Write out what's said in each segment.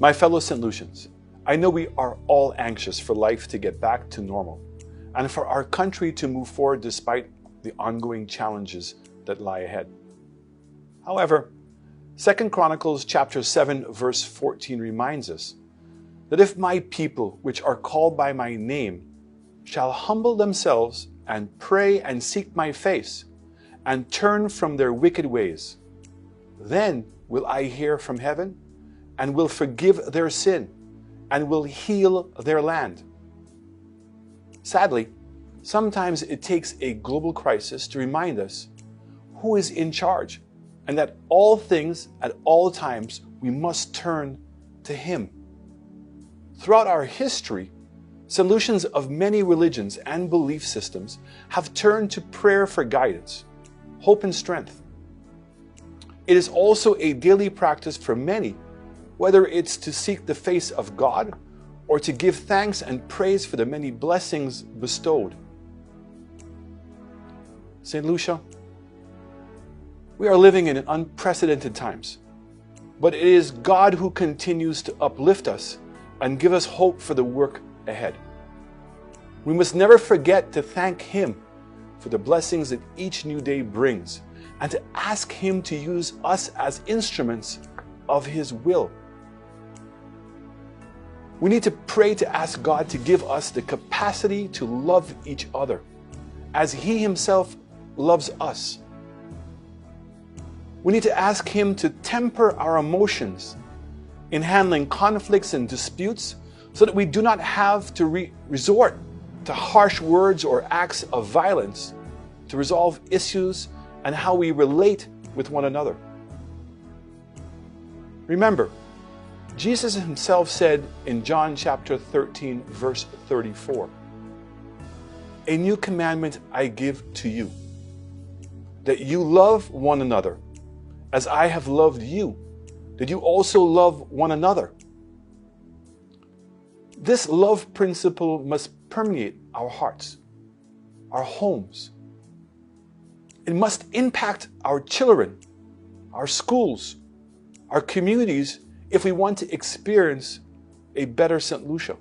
My fellow St. Lucians, I know we are all anxious for life to get back to normal and for our country to move forward despite the ongoing challenges that lie ahead. However, 2 Chronicles chapter 7 verse 14 reminds us that if my people, which are called by my name, shall humble themselves and pray and seek my face and turn from their wicked ways, then will I hear from heaven and will forgive their sin and will heal their land. Sadly, sometimes it takes a global crisis to remind us who is in charge and that all things at all times we must turn to Him. Throughout our history, solutions of many religions and belief systems have turned to prayer for guidance, hope and strength. It is also a daily practice for many, whether it's to seek the face of God or to give thanks and praise for the many blessings bestowed. St. Lucia, we are living in unprecedented times, but it is God who continues to uplift us and give us hope for the work ahead. We must never forget to thank Him for the blessings that each new day brings and to ask Him to use us as instruments of His will. We need to pray to ask God to give us the capacity to love each other as He Himself loves us. We need to ask Him to temper our emotions in handling conflicts and disputes so that we do not have to resort to harsh words or acts of violence to resolve issues and how we relate with one another. Remember, Jesus Himself said in John chapter 13, verse 34, "A new commandment I give to you, that you love one another as I have loved you, that you also love one another." This love principle must permeate our hearts, our homes. It must impact our children, our schools, our communities if we want to experience a better St. Lucia.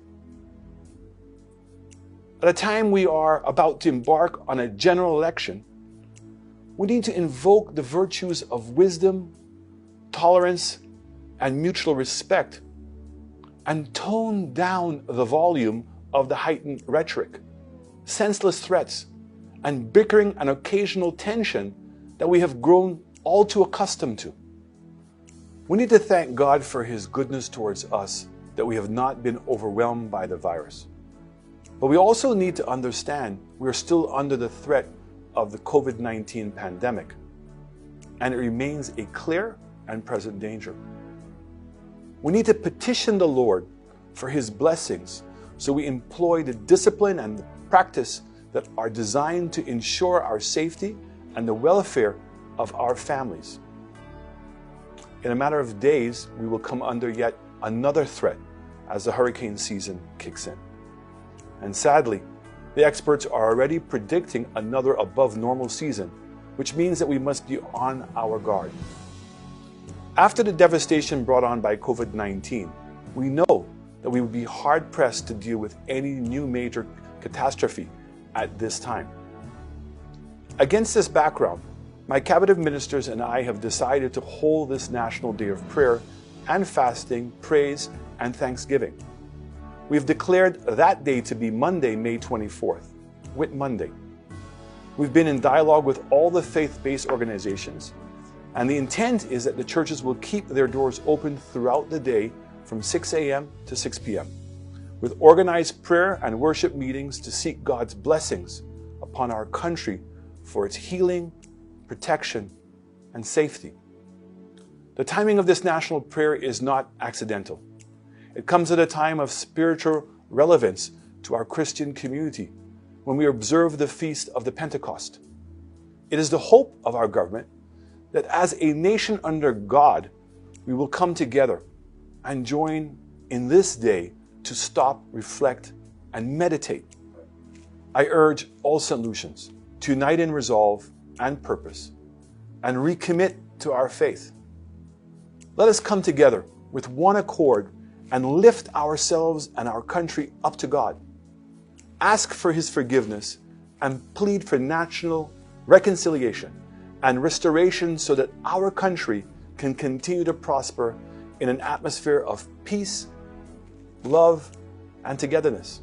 At a time we are about to embark on a general election, we need to invoke the virtues of wisdom, tolerance, and mutual respect, and tone down the volume of the heightened rhetoric, senseless threats, and bickering and occasional tension that we have grown all too accustomed to. We need to thank God for His goodness towards us, that we have not been overwhelmed by the virus. But we also need to understand we are still under the threat of the COVID-19 pandemic, and it remains a clear and present danger. We need to petition the Lord for His blessings so we employ the discipline and the practice that are designed to ensure our safety and the welfare of our families. In a matter of days, we will come under yet another threat as the hurricane season kicks in. And sadly, the experts are already predicting another above normal season, which means that we must be on our guard. After the devastation brought on by COVID-19, we know that we would be hard-pressed to deal with any new major catastrophe at this time. Against this background, my cabinet of ministers and I have decided to hold this National Day of Prayer and Fasting, Praise, and Thanksgiving. We've declared that day to be Monday, May 24th, Whit Monday. We've been in dialogue with all the faith-based organizations, and the intent is that the churches will keep their doors open throughout the day from 6 a.m. to 6 p.m., with organized prayer and worship meetings to seek God's blessings upon our country for its healing, protection, and safety. The timing of this national prayer is not accidental. It comes at a time of spiritual relevance to our Christian community when we observe the feast of the Pentecost. It is the hope of our government that as a nation under God, we will come together and join in this day to stop, reflect, and meditate. I urge all St. Lucians to unite in resolve and purpose and recommit to our faith. Let us come together with one accord and lift ourselves and our country up to God. Ask for His forgiveness and plead for national reconciliation and restoration so that our country can continue to prosper in an atmosphere of peace, love, and togetherness.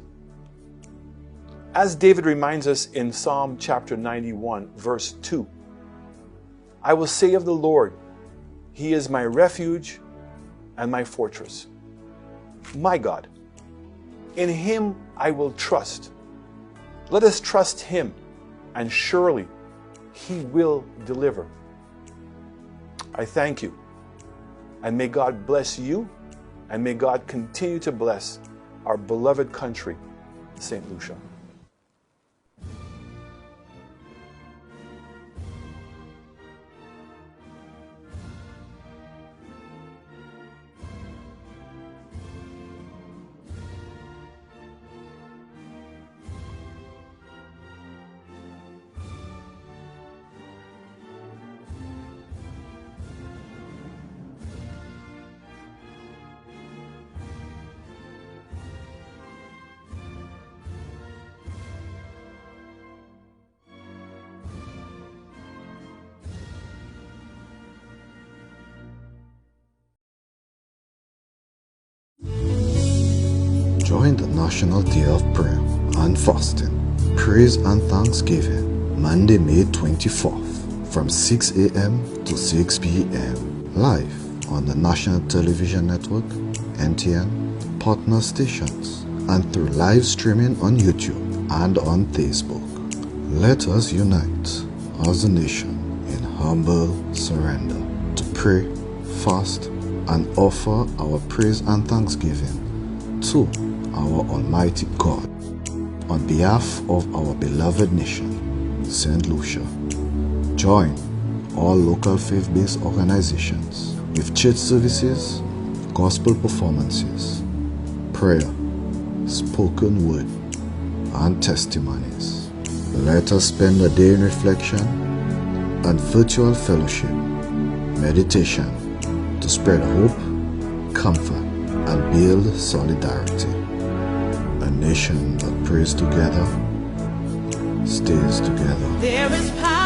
As David reminds us in Psalm chapter 91, verse 2, I will say of the Lord, He is my refuge and my fortress, my God. In Him I will trust. Let us trust Him, and surely He will deliver. I thank you, and may God bless you, and may God continue to bless our beloved country, St. Lucia. Join the National Day of Prayer and Fasting, Praise and Thanksgiving, Monday, May 24th, from 6 a.m. to 6 p.m. live on the National Television Network, NTN, partner stations, and through live streaming on YouTube and on Facebook. Let us unite as a nation in humble surrender to pray, fast, and offer our praise and thanksgiving to our Almighty God on behalf of our beloved nation, St. Lucia. Join all local faith-based organizations with church services, gospel performances, prayer, spoken word, and testimonies. Let us spend a day in reflection and virtual fellowship, meditation to spread hope, comfort, and build solidarity. A nation that prays together stays together. There is power